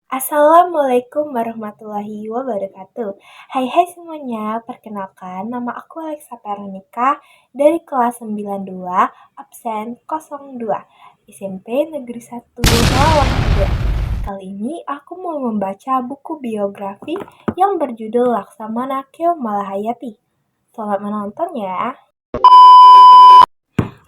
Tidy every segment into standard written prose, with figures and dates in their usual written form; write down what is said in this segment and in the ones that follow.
Assalamualaikum warahmatullahi wabarakatuh. Hai semuanya, perkenalkan nama aku Alexa Veronica dari kelas 92, absen 02, SMP Negeri 1 Lawang 3. Kali ini aku mau membaca buku biografi yang berjudul Laksamana Keomalahayati. Selamat menonton ya.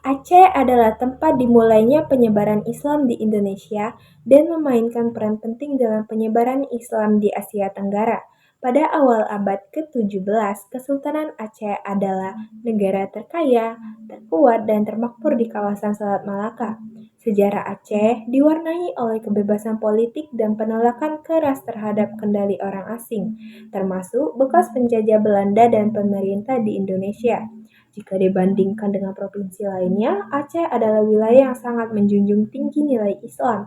Aceh adalah tempat dimulainya penyebaran Islam di Indonesia dan memainkan peran penting dalam penyebaran Islam di Asia Tenggara. Pada awal abad ke-17, Kesultanan Aceh adalah negara terkaya, terkuat, dan termakmur di kawasan Selat Malaka. Sejarah Aceh diwarnai oleh kebebasan politik dan penolakan keras terhadap kendali orang asing, termasuk bekas penjajah Belanda dan pemerintah di Indonesia. Jika dibandingkan dengan provinsi lainnya, Aceh adalah wilayah yang sangat menjunjung tinggi nilai Islam.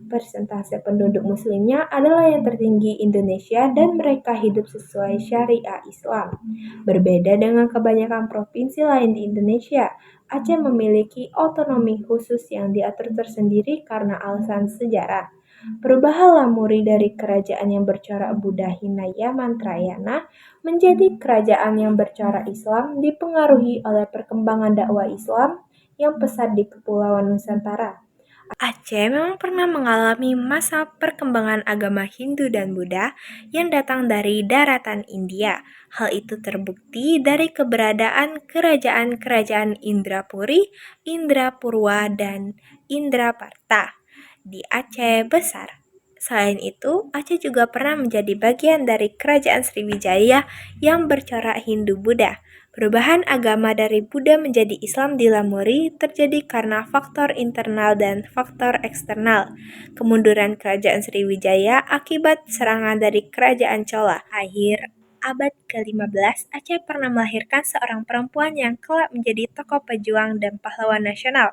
Persentase penduduk muslimnya adalah yang tertinggi Indonesia dan mereka hidup sesuai syariah Islam. Berbeda dengan kebanyakan provinsi lain di Indonesia, Aceh memiliki otonomi khusus yang diatur tersendiri karena alasan sejarah. Perubahan Lamuri dari kerajaan yang bercorak Buddha Hinaya Mantrayana menjadi kerajaan yang bercorak Islam dipengaruhi oleh perkembangan dakwah Islam yang pesat di Kepulauan Nusantara. Aceh memang pernah mengalami masa perkembangan agama Hindu dan Buddha yang datang dari daratan India. Hal itu terbukti dari keberadaan kerajaan-kerajaan Indrapuri, Indrapurwa, dan Indraparta di Aceh Besar. Selain itu, Aceh juga pernah menjadi bagian dari kerajaan Sriwijaya yang bercorak Hindu-Buddha. Perubahan agama dari Buddha menjadi Islam di Lamuri terjadi karena faktor internal dan faktor eksternal. Kemunduran kerajaan Sriwijaya akibat serangan dari kerajaan Chola. Akhir abad ke-15, Aceh pernah melahirkan seorang perempuan yang kelak menjadi tokoh pejuang dan pahlawan nasional.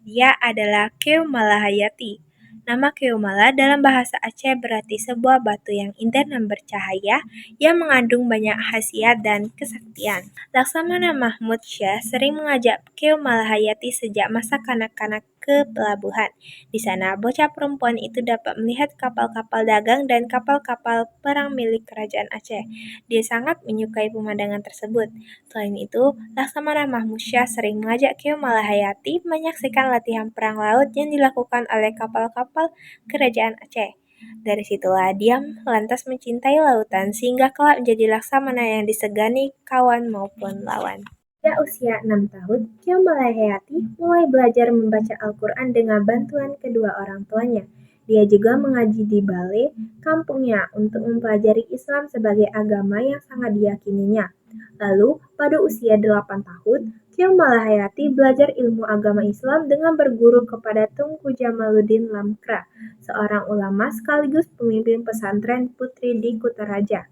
Dia adalah Keomalahayati. Nama Keomala dalam bahasa Aceh berarti sebuah batu yang indah dan bercahaya yang mengandung banyak khasiat dan kesaktian. Laksamana Mahmud Syah sering mengajak Keomalahayati sejak masa kanak-kanak ke pelabuhan. Di sana, bocah perempuan itu dapat melihat kapal-kapal dagang dan kapal-kapal perang milik kerajaan Aceh. Dia sangat menyukai pemandangan tersebut. Selain itu, Laksamana Mahmud Syah sering mengajak Keomalahayati menyaksikan latihan perang laut yang dilakukan oleh kapal-kapal kerajaan Aceh. Dari situlah dia lantas mencintai lautan sehingga kelak menjadi laksamana yang disegani kawan maupun lawan. Pada usia 6 tahun, Keomalahayati mulai belajar membaca Al-Quran dengan bantuan kedua orang tuanya. Dia juga mengaji di Bale, kampungnya, untuk mempelajari Islam sebagai agama yang sangat diyakininya. Lalu, pada usia 8 tahun, Keomalahayati belajar ilmu agama Islam dengan berguru kepada Tunku Jamaluddin Lamkra, seorang ulama sekaligus pemimpin pesantren putri di Kutaraja.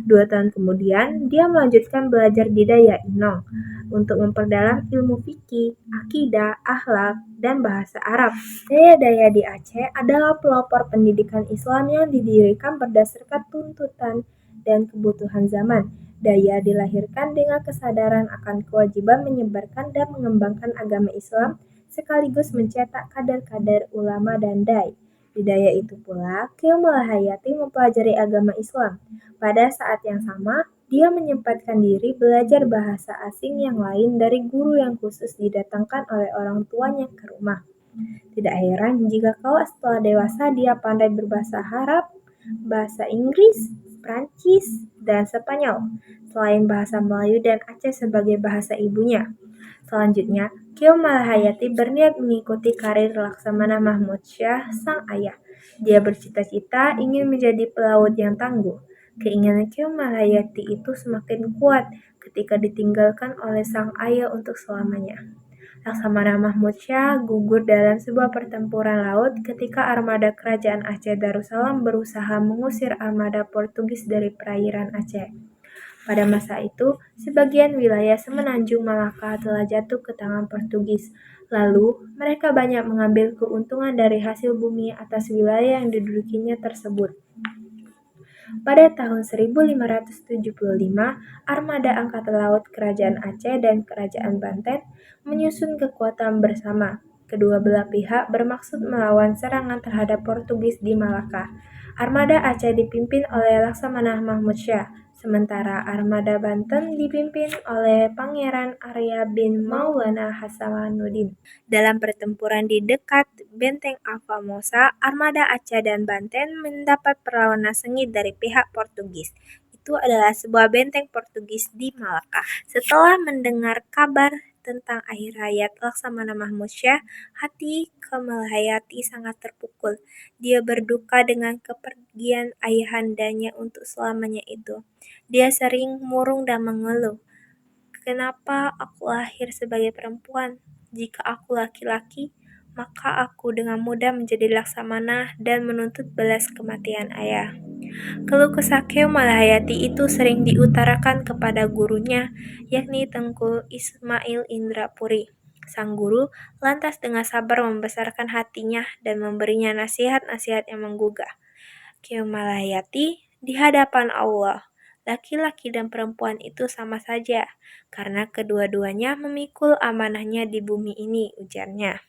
2 tahun kemudian, dia melanjutkan belajar di Daya Inong untuk memperdalam ilmu fikih, akidah, akhlak, dan bahasa Arab. Daya-daya di Aceh adalah pelopor pendidikan Islam yang didirikan berdasarkan tuntutan dan kebutuhan zaman. Daya dilahirkan dengan kesadaran akan kewajiban menyebarkan dan mengembangkan agama Islam sekaligus mencetak kader-kader ulama dan dai. Di Daya itu pula, Keomalahayati mempelajari agama Islam. Pada saat yang sama, dia menyempatkan diri belajar bahasa asing yang lain dari guru yang khusus didatangkan oleh orang tuanya ke rumah. Tidak heran jika kelak setelah dewasa dia pandai berbahasa Arab, bahasa Inggris, Prancis, dan Spanyol, selain bahasa Melayu dan Aceh sebagai bahasa ibunya. Selanjutnya, Keomalahayati berniat mengikuti karir Laksamana Mahmud Syah, sang ayah. Dia bercita-cita ingin menjadi pelaut yang tangguh. Keinginan Keomalahayati itu semakin kuat ketika ditinggalkan oleh sang ayah untuk selamanya. Laksamana Mahmud Syah gugur dalam sebuah pertempuran laut ketika armada kerajaan Aceh Darussalam berusaha mengusir armada Portugis dari perairan Aceh. Pada masa itu, sebagian wilayah semenanjung Malaka telah jatuh ke tangan Portugis. Lalu, mereka banyak mengambil keuntungan dari hasil bumi atas wilayah yang didudukinya tersebut. Pada tahun 1575, armada Angkatan Laut Kerajaan Aceh dan Kerajaan Banten menyusun kekuatan bersama. Kedua belah pihak bermaksud melawan serangan terhadap Portugis di Malaka. Armada Aceh dipimpin oleh Laksamana Mahmud Syah, sementara Armada Banten dipimpin oleh Pangeran Arya bin Maulana Hasanuddin. Dalam pertempuran di dekat Benteng Alfamosa, Armada Aceh dan Banten mendapat perlawanan sengit dari pihak Portugis. Itu adalah sebuah benteng Portugis di Malaka. Setelah mendengar kabar tentang akhir hayat Laksamana Mahmud Syah, hati Kemalhayati sangat terpukul. Dia berduka dengan kepergian ayahandanya untuk selamanya itu. Dia sering murung dan mengeluh, "Kenapa aku lahir sebagai perempuan? Jika aku laki-laki, maka aku dengan mudah menjadi laksamana dan menuntut balas kematian ayah." Keluh kesah Kemalhayati itu sering diutarakan kepada gurunya, yakni Tengku Ismail Indrapuri. Sang guru lantas dengan sabar membesarkan hatinya dan memberinya nasihat-nasihat yang menggugah. Kemalhayati, di hadapan Allah, laki-laki dan perempuan itu sama saja, karena kedua-duanya memikul amanahnya di bumi ini, ujarnya.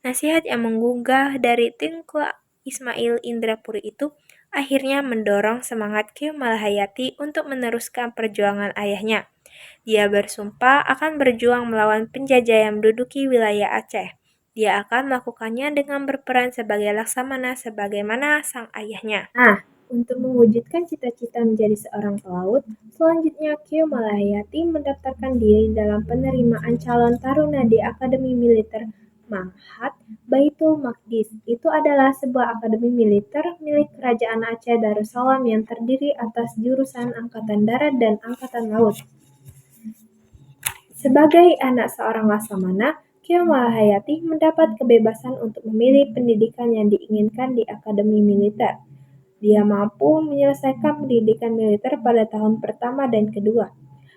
Nasihat yang menggugah dari Tengku Ismail Indrapuri itu akhirnya mendorong semangat Kemalhayati untuk meneruskan perjuangan ayahnya. Dia bersumpah akan berjuang melawan penjajah yang menduduki wilayah Aceh. Dia akan melakukannya dengan berperan sebagai laksamana sebagaimana sang ayahnya. Nah, untuk mewujudkan cita-cita menjadi seorang pelaut, selanjutnya Kemalhayati mendaftarkan diri dalam penerimaan calon taruna di Akademi Militer Ma'had Baitul Maqdis. Itu adalah sebuah akademi militer milik Kerajaan Aceh Darussalam yang terdiri atas jurusan Angkatan Darat dan Angkatan Laut. Sebagai anak seorang laksamana, Kemalhayati mendapat kebebasan untuk memilih pendidikan yang diinginkan di akademi militer. Dia mampu menyelesaikan pendidikan militer pada tahun pertama dan kedua.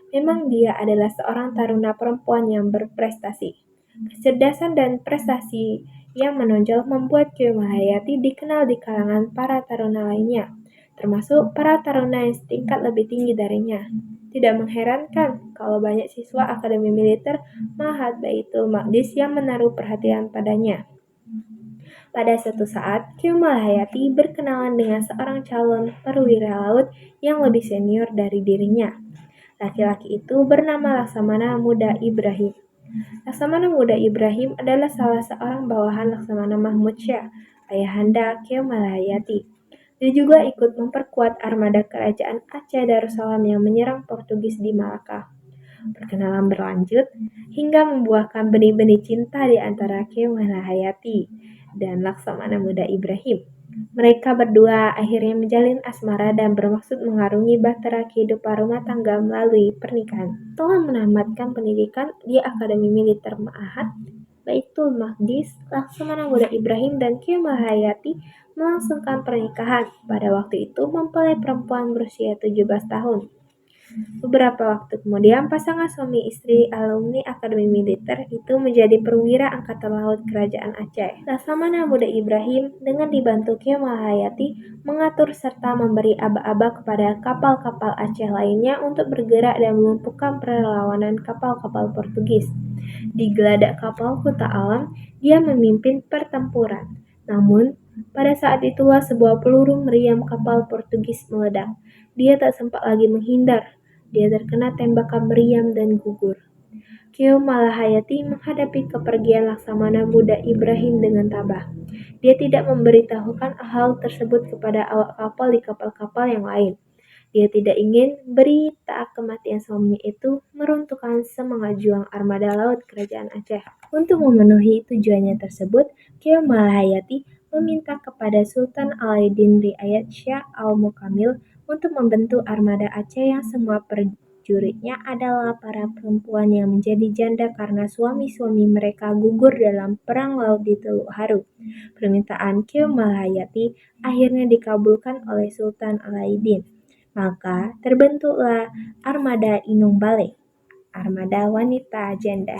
Memang dia adalah seorang taruna perempuan yang berprestasi. Kecerdasan dan prestasi yang menonjol membuat Kemalhayati dikenal di kalangan para taruna lainnya, termasuk para taruna yang setingkat lebih tinggi darinya. Tidak mengherankan kalau banyak siswa Akademi Militer Ma'had Baitul Maqdis yang menaruh perhatian padanya. Pada suatu saat, Kemalhayati berkenalan dengan seorang calon perwira laut yang lebih senior dari dirinya. Laki-laki itu bernama Laksamana Muda Ibrahim. Laksamana Muda Ibrahim adalah salah seorang bawahan Laksamana Mahmud Syah, ayahanda Kemalhayati. Dia juga ikut memperkuat armada kerajaan Aceh Darussalam yang menyerang Portugis di Malaka. Perkenalan berlanjut hingga membuahkan benih-benih cinta di antara Kemalhayati dan Laksamana Muda Ibrahim. Mereka berdua akhirnya menjalin asmara dan bermaksud mengarungi bahtera kehidupan rumah tangga melalui pernikahan. Setelah menamatkan pendidikan di Akademi Militer Ma'had Baitul Maqdis, Laksamana Muda Ibrahim dan Kemalhayati melangsungkan pernikahan. Pada waktu itu mempelai perempuan berusia 17 tahun. Beberapa waktu kemudian, pasangan suami istri alumni Akademi Militer itu menjadi perwira Angkatan Laut Kerajaan Aceh. Laksamana Muda Ibrahim dengan dibantu Kemalhayati mengatur serta memberi aba-aba kepada kapal-kapal Aceh lainnya untuk bergerak dan melumpuhkan perlawanan kapal-kapal Portugis. Di geladak kapal Huta Alam, dia memimpin pertempuran. Namun, pada saat itulah sebuah peluru meriam kapal Portugis meledak. Dia tak sempat lagi menghindar. Dia terkena tembakan meriam dan gugur. Kemalhayati menghadapi kepergian Laksamana Muda Ibrahim dengan tabah. Dia tidak memberitahukan hal tersebut kepada awak kapal di kapal-kapal yang lain. Dia tidak ingin berita kematian suaminya itu meruntuhkan semangat juang armada laut Kerajaan Aceh. Untuk memenuhi tujuannya tersebut, Kemalhayati meminta kepada Sultan Alaidin Riayat Syah Al-Mukamil untuk membentuk armada Aceh yang semua prajuritnya adalah para perempuan yang menjadi janda karena suami-suami mereka gugur dalam perang laut di Teluk Haru. Permintaan Kemalhayati akhirnya dikabulkan oleh Sultan Alaidin. Maka terbentuklah armada Inung Bale, armada wanita janda.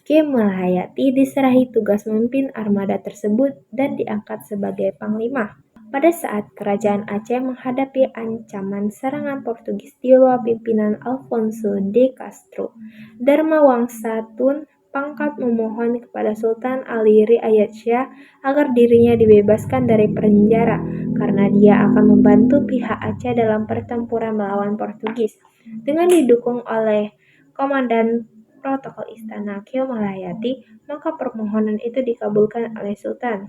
Kemalhayati diserahi tugas memimpin armada tersebut dan diangkat sebagai panglima. Pada saat kerajaan Aceh menghadapi ancaman serangan Portugis di bawah pimpinan Alfonso de Castro, Dharmawangsa Tun pangkat memohon kepada Sultan Ali Riayat Shah agar dirinya dibebaskan dari penjara karena dia akan membantu pihak Aceh dalam pertempuran melawan Portugis. Dengan didukung oleh Komandan Protokol Istana Kio Malahayati, maka permohonan itu dikabulkan oleh Sultan.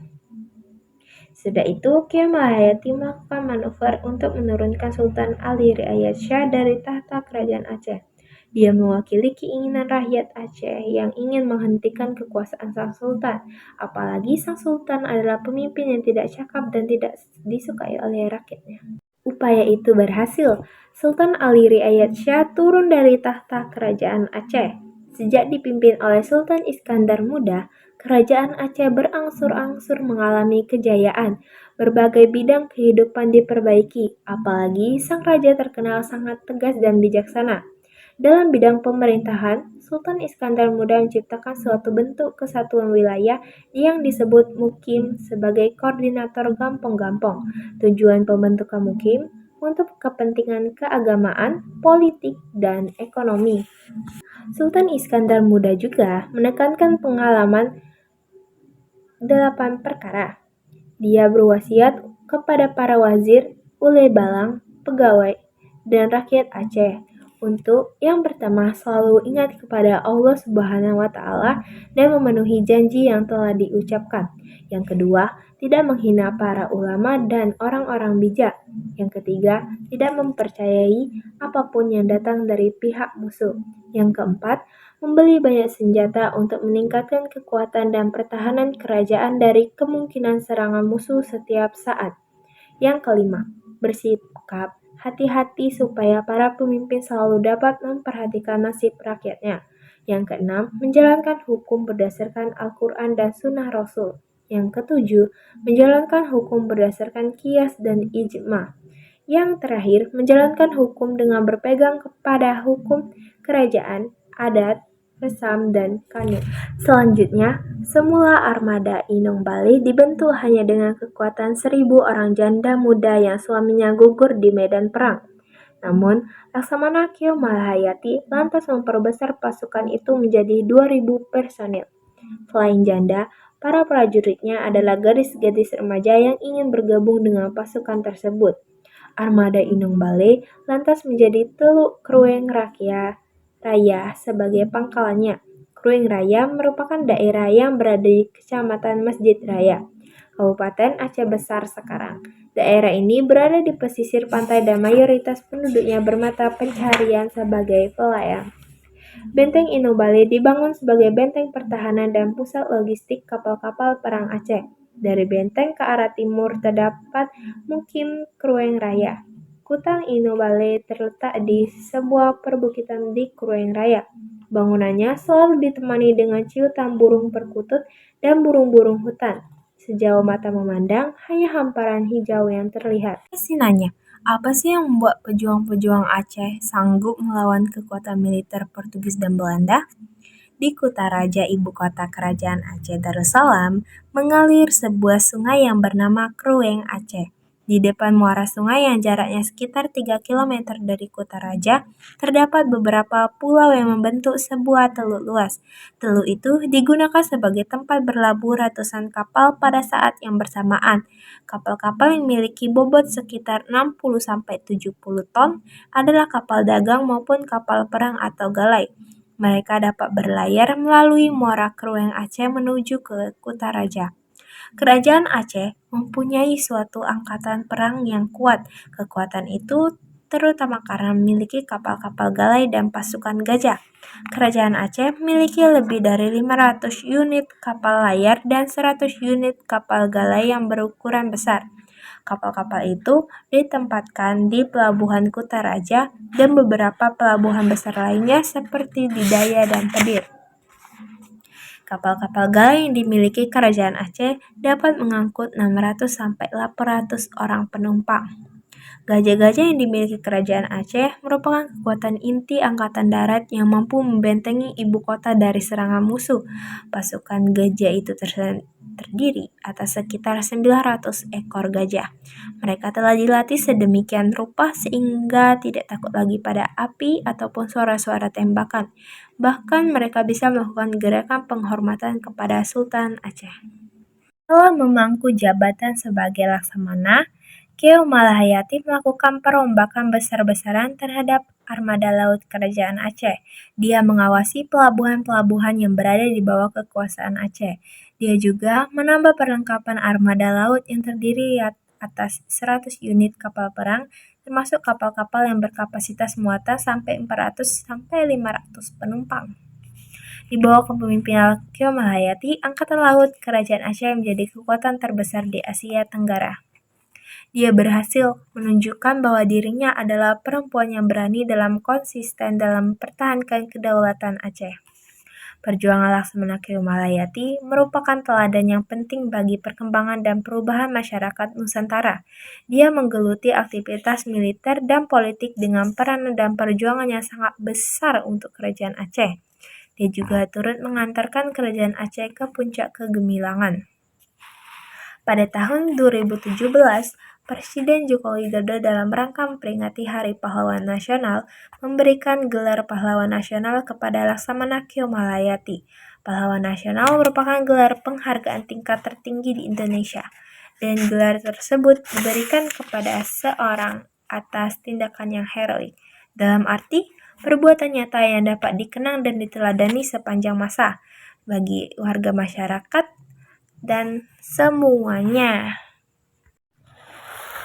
Sudah itu, Kio Malahayati melakukan manuver untuk menurunkan Sultan Ali Riayat Shah dari tahta kerajaan Aceh. Dia mewakili keinginan rakyat Aceh yang ingin menghentikan kekuasaan sang sultan. Apalagi sang sultan adalah pemimpin yang tidak cakap dan tidak disukai oleh rakyatnya. Upaya itu berhasil. Sultan Ali Riayat Shah turun dari tahta kerajaan Aceh. Sejak dipimpin oleh Sultan Iskandar Muda, kerajaan Aceh berangsur-angsur mengalami kejayaan. Berbagai bidang kehidupan diperbaiki, apalagi sang raja terkenal sangat tegas dan bijaksana. Dalam bidang pemerintahan, Sultan Iskandar Muda menciptakan suatu bentuk kesatuan wilayah yang disebut Mukim sebagai koordinator gampong-gampong. Tujuan pembentukan Mukim untuk kepentingan keagamaan, politik, dan ekonomi. Sultan Iskandar Muda juga menekankan pengalaman 8 perkara. Dia berwasiat kepada para wazir, ulil balang, pegawai, dan rakyat Aceh untuk yang pertama selalu ingat kepada Allah Subhanahu wa Ta'ala dan memenuhi janji yang telah diucapkan. Yang kedua, tidak menghina para ulama dan orang-orang bijak. Yang ketiga, tidak mempercayai apapun yang datang dari pihak musuh. Yang keempat, membeli banyak senjata untuk meningkatkan kekuatan dan pertahanan kerajaan dari kemungkinan serangan musuh setiap saat. Yang kelima, bersikap hati-hati supaya para pemimpin selalu dapat memperhatikan nasib rakyatnya. Yang keenam, menjalankan hukum berdasarkan Al-Quran dan Sunnah Rasul. Yang ketujuh, menjalankan hukum berdasarkan qiyas dan ijma. Yang terakhir, menjalankan hukum dengan berpegang kepada hukum kerajaan, adat, resam, dan kanun. Selanjutnya, semula armada Inong Bali dibentuk hanya dengan kekuatan 1.000 orang janda muda yang suaminya gugur di medan perang. Namun, Laksamana Kio Malahayati lantas memperbesar pasukan itu menjadi 2.000 personil. Selain janda, para prajuritnya adalah gadis-gadis remaja yang ingin bergabung dengan pasukan tersebut. Armada Inong Bale lantas menjadi Teluk Krueng Raya sebagai pangkalannya. Krueng Raya merupakan daerah yang berada di Kecamatan Masjid Raya, Kabupaten Aceh Besar sekarang. Daerah ini berada di pesisir pantai dan mayoritas penduduknya bermata pencaharian sebagai pelayang. Benteng Inong Bale dibangun sebagai benteng pertahanan dan pusat logistik kapal-kapal perang Aceh. Dari benteng ke arah timur terdapat Mukim Krueng Raya. Kutang Inong Bale terletak di sebuah perbukitan di Krueng Raya. Bangunannya selalu ditemani dengan ciutan burung perkutut dan burung-burung hutan. Sejauh mata memandang, hanya hamparan hijau yang terlihat. Nanya, apa sih yang membuat pejuang-pejuang Aceh sanggup melawan kekuatan militer Portugis dan Belanda? Di Kutaraja, ibu kota kerajaan Aceh Darussalam, mengalir sebuah sungai yang bernama Krueng Aceh. Di depan muara sungai yang jaraknya sekitar 3 km dari Kutaraja, terdapat beberapa pulau yang membentuk sebuah teluk luas. Teluk itu digunakan sebagai tempat berlabuh ratusan kapal pada saat yang bersamaan. Kapal-kapal yang memiliki bobot sekitar 60-70 ton adalah kapal dagang maupun kapal perang atau galai. Mereka dapat berlayar melalui muara Krueng Aceh menuju ke Kutaraja. Kerajaan Aceh mempunyai suatu angkatan perang yang kuat. Kekuatan itu terutama karena memiliki kapal-kapal galai dan pasukan gajah. Kerajaan Aceh memiliki lebih dari 500 unit kapal layar dan 100 unit kapal galai yang berukuran besar. Kapal-kapal itu ditempatkan di Pelabuhan Kutaraja dan beberapa pelabuhan besar lainnya seperti di Daya dan Pedir. Kapal-kapal galai yang dimiliki Kerajaan Aceh dapat mengangkut 600-800 orang penumpang. Gajah-gajah yang dimiliki Kerajaan Aceh merupakan kekuatan inti angkatan darat yang mampu membentengi ibu kota dari serangan musuh. Pasukan gajah itu terdiri atas sekitar 900 ekor gajah. Mereka telah dilatih sedemikian rupa sehingga tidak takut lagi pada api ataupun suara-suara tembakan. Bahkan mereka bisa melakukan gerakan penghormatan kepada Sultan Aceh. Setelah memangku jabatan sebagai Laksamana, Keo Malahayati melakukan perombakan besar-besaran terhadap armada laut Kerajaan Aceh. Dia mengawasi pelabuhan-pelabuhan yang berada di bawah kekuasaan Aceh. Dia juga menambah perlengkapan armada laut yang terdiri atas 100 unit kapal perang, termasuk kapal-kapal yang berkapasitas muatan sampai 400-500 penumpang. Di bawah kepemimpinan Keo Malahayati, Angkatan Laut Kerajaan Aceh menjadi kekuatan terbesar di Asia Tenggara. Dia berhasil menunjukkan bahwa dirinya adalah perempuan yang berani dalam konsisten dalam mempertahankan kedaulatan Aceh. Perjuangan Laksamana Keo Malahayati merupakan teladan yang penting bagi perkembangan dan perubahan masyarakat Nusantara. Dia menggeluti aktivitas militer dan politik dengan peran dan perjuangan yang sangat besar untuk Kerajaan Aceh. Dia juga turut mengantarkan Kerajaan Aceh ke puncak kegemilangan. Pada tahun 2017, Presiden Joko Widodo dalam rangka memperingati Hari Pahlawan Nasional memberikan gelar Pahlawan Nasional kepada Laksamana Keo Malahayati. Pahlawan Nasional merupakan gelar penghargaan tingkat tertinggi di Indonesia, dan gelar tersebut diberikan kepada seorang atas tindakan yang heroik, dalam arti perbuatan nyata yang dapat dikenang dan diteladani sepanjang masa bagi warga masyarakat dan semuanya.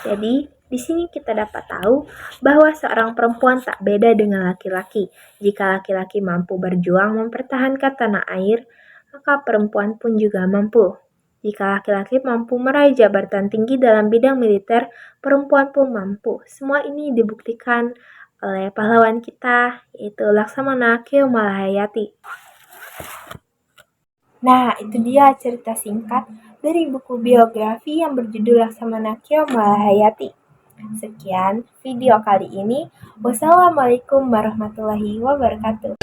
Jadi, di sini kita dapat tahu bahwa seorang perempuan tak beda dengan laki-laki. Jika laki-laki mampu berjuang mempertahankan tanah air, maka perempuan pun juga mampu. Jika laki-laki mampu meraih jabatan tinggi dalam bidang militer, perempuan pun mampu. Semua ini dibuktikan oleh pahlawan kita, yaitu Laksamana Keo Malahayati. Nah, itu dia cerita singkat dari buku biografi yang berjudul Laksamana Keo Malahayati. Sekian video kali ini. Wassalamualaikum warahmatullahi wabarakatuh.